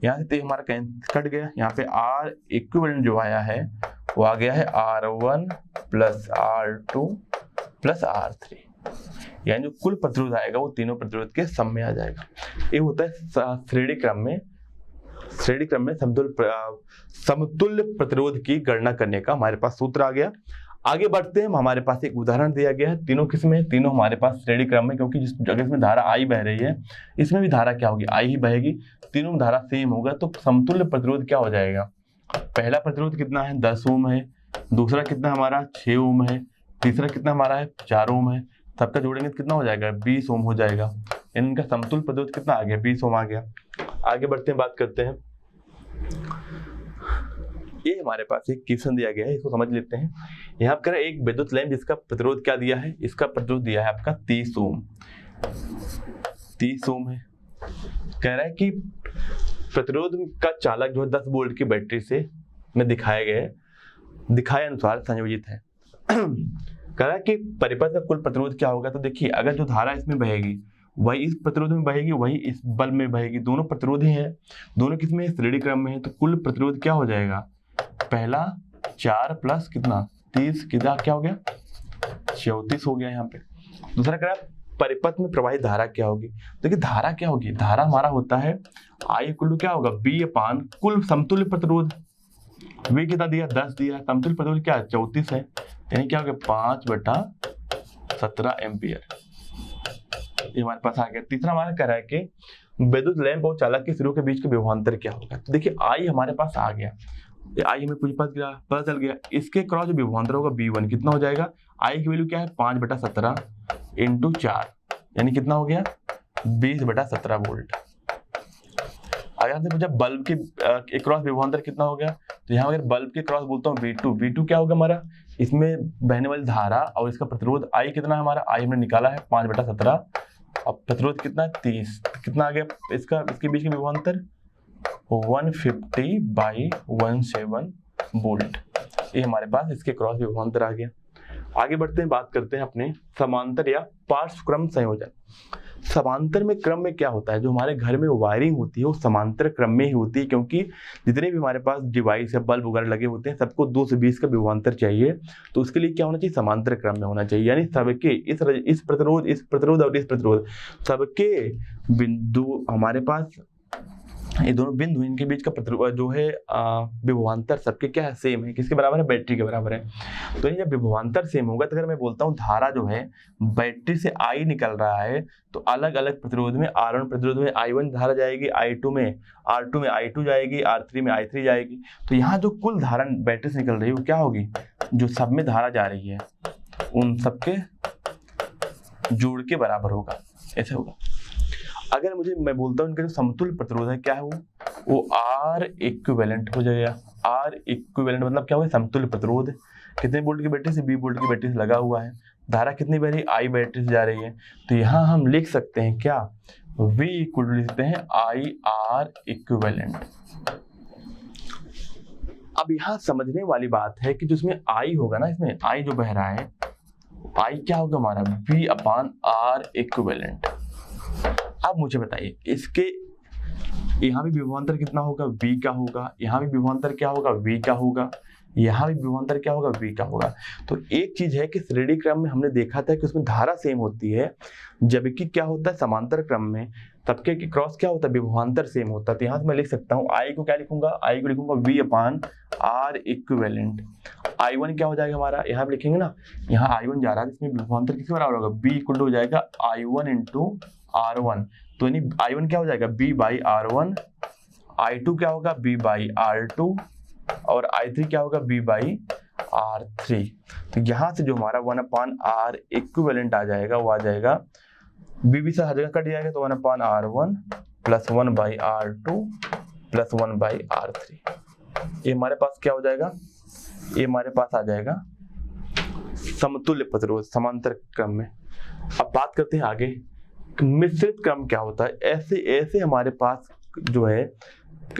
यहाँ से तो हमारा कट गया, यहाँ पे R इक्विवेलेंट जो आया है वो आ गया है R1 plus R2 plus R3, यानी जो कुल प्रतिरोध आएगा वो तीनों प्रतिरोध के सम में आ जाएगा। ये होता है श्रेणी क्रम में समतुल्य प्रतिरोध की गणना करने का हमारे पास सूत्र आ गया। आगे बढ़ते हैं, हमारे पास एक उदाहरण दिया गया है। तीनों किसमें, तीनों हमारे पास श्रेणी क्रम में, क्योंकि जिस जगह इसमें धारा I बह रही है इसमें भी धारा क्या होगी, I ही बहेगी। तीनों में धारा सेम होगा तो समतुल्य प्रतिरोध क्या हो जाएगा। पहला प्रतिरोध कितना है 10 ओम है, दूसरा कितना हमारा 6 ओम है, तीसरा कितना हमारा है 4 ओम है। सबका जोड़ेंगे तो कितना हो जाएगा 20 ओम हो जाएगा। इनका समतुल्य प्रतिरोध कितना आ गया 20 ओम आ गया। आगे बढ़ते हैं, बात करते हैं। ये हमारे पास एक क्वेश्चन दिया गया है, इसको समझ लेते हैं। यहाँ पर एक विद्युत लैंप जिसका प्रतिरोध क्या दिया है, इसका प्रतिरोध दिया है आपका 30 ओम। 30 ओम है। कह रहा है कि प्रतिरोध का चालक जो है 10 वोल्ट की बैटरी से में दिखाए अनुसार संयोजित है। कह रहा है कि परिपथ का कुल प्रतिरोध क्या होगा। तो देखिए, अगर जो धारा इसमें बहेगी वही इस प्रतिरोध में बहेगी, वही इस बल्ब में बहेगी, दोनों प्रतिरोध ही हैं, दोनों किसमें श्रेणी क्रम में है, तो कुल प्रतिरोध क्या हो जाएगा, पहला 4 प्लस कितना 30 कितना क्या हो गया 34 हो गया। यहाँ पे दूसरा कह रहा है परिपथ में प्रवाहित धारा क्या होगी। देखिए धारा क्या होगी, धारा हमारा होता है I इक्वल टू क्या होगा B अपान कुल समतुल्य प्रतिरोध। V कितना दिया 10 दिया, समतुल्य प्रतिरोध क्या 34 है, यानी क्या हो गया 5/17 एम्पियर। ये हमारे पास आ गया। तीसरा हमारा कह रहा है कि विद्युत लैंप और चालक के सिरों के बीच का विभवांतर क्या होगा। तो देखिए I हमारे पास आ गया, आई हमें पूछ पता चल गया। इसके क्रॉस जो विभवांतर होगा V1 कितना हो जाएगा, I की वैल्यू क्या है 5/17 इंटू 4, यानी कितना हो गया 20/17 वोल्ट। अगर हमसे पूछा बल्ब के क्रॉस विभवांतर कितना हो गया, तो यहाँ अगर बल्ब के क्रॉस बोलता हूँ V2 क्या होगा हमारा, इसमें बहने वाली धारा और इसका प्रतिरोध I कितना है हमारा, I हमने निकाला है 5/17, अब प्रतिरोध कितना है 30, कितना आ गया इसके बीच के विभवांतर 150/17 वोल्ट। ये हमारे पास इसके क्रॉस विभवांतर आ गया। आगे बढ़ते हैं, बात करते हैं अपने समांतर या पार्श्वक्रम संयोजन। समांतर में क्रम में क्या होता है, जो हमारे घर में वायरिंग होती है वो समांतर क्रम में ही होती है, क्योंकि जितने भी हमारे पास डिवाइस या बल्ब वगैरह लगे होते हैं सबको 220 का विभवांतर चाहिए, तो उसके लिए क्या होना चाहिए समांतर क्रम में होना चाहिए। यानी सबके इस प्रतिरोध और इस प्रतिरोध सबके बिंदु हमारे पास, ये दोनों बिंदु इनके बीच का प्रतिरोध जो है विभवांतर सबके क्या है सेम है, किसके बराबर है बैटरी के बराबर है। तो जब विभवांतर सेम होगा तो अगर मैं बोलता हूँ धारा जो है बैटरी से I निकल रहा है तो अलग अलग प्रतिरोध में R1 प्रतिरोध में I1 धारा जाएगी, R2 में I2 जाएगी, R3 में I3 जाएगी। तो यहाँ जो कुल धारा बैटरी से निकल रही है वो क्या होगी, जो सब में धारा जा रही है उन सबके जोड़ के बराबर होगा, ऐसे होगा। अगर मैं बोलता हूँ इनका जो समतुल्य प्रतिरोध है क्या है वो R इक्विवेलेंट हो जाएगा। R इक्विवेलेंट मतलब क्या हुआ, समतुल्य प्रतिरोध कितने वोल्ट की बैटरी से 20 वोल्ट की बैटरी से लगा हुआ है, धारा कितनी बह रही I बैटरी से जा रही है। तो यहाँ हम लिख सकते हैं क्या V इक्वल लिख सकते हैं IR इक्विवेलेंट। अब यहाँ समझने वाली बात है कि जिसमें I होगा ना, इसमें I जो बह रहा है I क्या होगा हमारा V/R इक्विवेलेंट। अब मुझे बताइए इसके यहाँ भी विभवांतर कितना होगा V का होगा, यहाँ भी विभवांतर क्या होगा V का होगा, यहाँ भी विभवांतर क्या होगा V का होगा। तो एक चीज है कि श्रेणी क्रम में हमने देखा था कि उसमें धारा सेम होती है, जबकि क्या होता है समांतर क्रम में सबके के क्रॉस क्या होता है विभवांतर सेम होता है। तो यहाँ से मैं लिख सकता हूँ I को क्या लिखूंगा, I को लिखूंगा V/R इक्विवेलेंट। I1 क्या हो जाएगा हमारा, यहाँ पे लिखेंगे ना, यहाँ I1 जा रहा है इसमें विभवांतर किसके बराबर होगा B इक्वल हो जाएगा I1 इंटू R1। तो यानी I1 क्या हो जाएगा B/R1, I2 क्या होगा B/R2 और I3 क्या होगा B/R3। तो यहाँ से जो हमारा 1/R इक्विवेलेंट आ जाएगा वो आ जाएगा B से हर जगह कट जाएगा तो 1/R1 plus 1/R2 plus 1/R3। ये हमारे पास क्या हो जाएगा, ये हमारे पास आ जाएगा समतुल्य प्रतिरोध समांतर क्रम में। अब बात करते हैं आगे मिश्रित क्रम क्या होता है। ऐसे हमारे पास जो है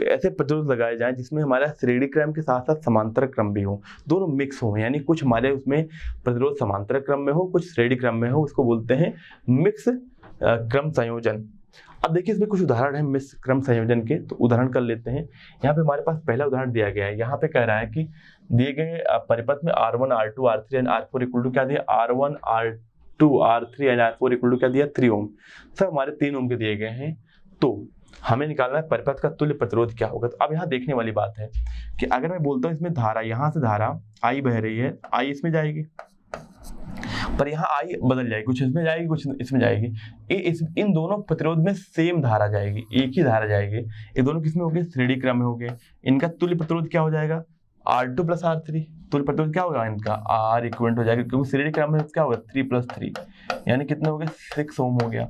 ऐसे प्रतिरोध लगाए जाएं जिसमें हमारा श्रेणी क्रम के साथ साथ समांतर क्रम भी हो, दोनों मिक्स हो, यानी कुछ हमारे उसमें प्रतिरोध समांतर क्रम में हो कुछ श्रेणी क्रम में हो, उसको बोलते हैं मिक्स क्रम संयोजन। अब देखिए इसमें कुछ उदाहरण है मिश्र क्रम संयोजन के, तो उदाहरण कर लेते हैं। यहाँ पे हमारे पास पहला उदाहरण दिया गया है। यहाँ पे कह रहा है कि दिए गए परिपथ में R1 R2 R3 and R4 equal to क्या दिया, R1 R2 R3 and R4 equal to क्या दिया, 3 ओम। सब हमारे 3 ओम के दिए गए हैं। तो हमें निकालना है परिपथ का तुल्य प्रतिरोध क्या होगा। तो अब यहाँ देखने वाली बात है कि अगर मैं बोलता हूँ इसमें धारा, यहाँ से धारा I बह रही है, I इसमें जाएगी, पर यहाँ I बदल जाएगी, कुछ इसमें जाएगी कुछ इसमें जाएगी। इन दोनों प्रतिरोध में सेम धारा जाएगी, एक ही धारा जाएगी। ये दोनों किसमें हो गए, श्रेणी क्रम में हो गए। इनका तुल्य प्रतिरोध क्या हो जाएगा, R2 प्लस R3। तुल्य प्रतिरोध क्या होगा इनका, R इक्विवेलेंट हो जाएगा, क्योंकि श्रेणी क्रम में क्या होगा 3 प्लस 3, यानी कितने हो गए 6 ओम हो गया।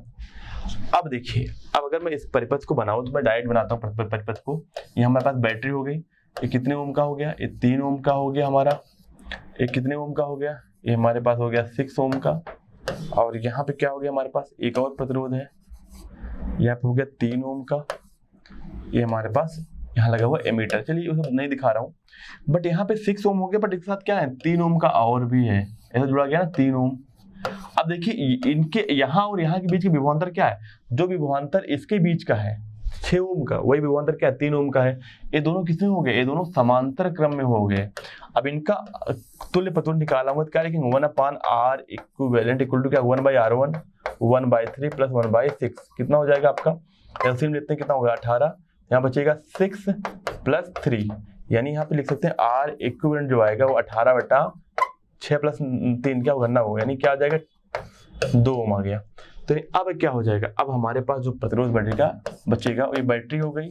अब देखिए, अब अगर मैं इस परिपथ को बनाऊं तो मैं डायरेक्ट बनाता हूँ परिपथ को। ये हमारे पास बैटरी हो गई, ये कितने ओम का हो गया, ये 3 ओम का हो गया हमारा। ये कितने ओम का हो गया, ये हमारे पास हो गया 6 ओम का। और यहाँ पे क्या हो गया हमारे पास, एक और प्रतिरोध है, यहाँ पे हो गया 3 ओम का। ये हमारे पास यहाँ लगा हुआ एमीटर, चलिए उसे नहीं दिखा रहा हूँ, बट यहाँ पे 6 ओम हो गया, बट इसके साथ क्या है 3 ओम का और भी है, ऐसा जुड़ा गया ना 3 ओम। अब देखिए इनके यहाँ और यहाँ के बीच का विभवांतर क्या है, जो विभवांतर इसके बीच का है 6 ओम का, वही विभवांतर क्या है 3 ओम का है। ये दोनों किसमें हो गए, ये दोनों समांतर क्रम में हो गए। अब इनका तुल्य प्रतिरोध निकाला हुआ, क्या लिखेंगे 1/R इक्विवेलेंट इक्वल टू क्या 1/R1 1/3 प्लस 1/6, कितना हो जाएगा आपका, एलसीएम लेते हैं कितना होगा 18, यहाँ बचेगा 6 प्लस 3, यानी यहाँ पे लिख सकते हैं R इक्विवेलेंट जो आएगा वो 18/6 प्लस 3 क्या होगा 9, यानी क्या आ जाएगा 2 ओम आ गया। तो अब क्या हो जाएगा, अब हमारे पास जो प्रतिरोध बचेगा ये बैटरी हो गई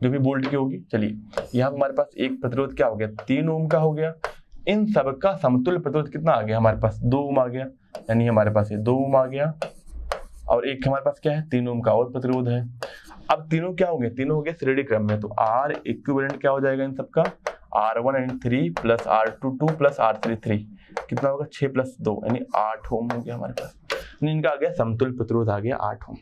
जो भी वोल्ट की होगी। चलिए यहाँ हमारे पास एक प्रतिरोध क्या हो गया 3 ओम का हो गया। इन सब का समतुल्य प्रतिरोध कितना आ गया हमारे पास 2 ओम आ गया, यानी हमारे पास ये 2 ओम आ गया। और एक हमारे पास क्या है 3 ओम का और प्रतिरोध है। अब तीनों क्या हो गए, तीनों हो गए श्रेणी क्रम में, तो R इक्विवेलेंट क्या हो जाएगा इन सबका R1 and 3 plus R2 2 plus R3 3, कितना होगा 6 प्लस 2, यानी 8 ओम हो गया हमारे पास। इनका आ गया समतुल्य प्रतिरोध आ गया 8 ओम।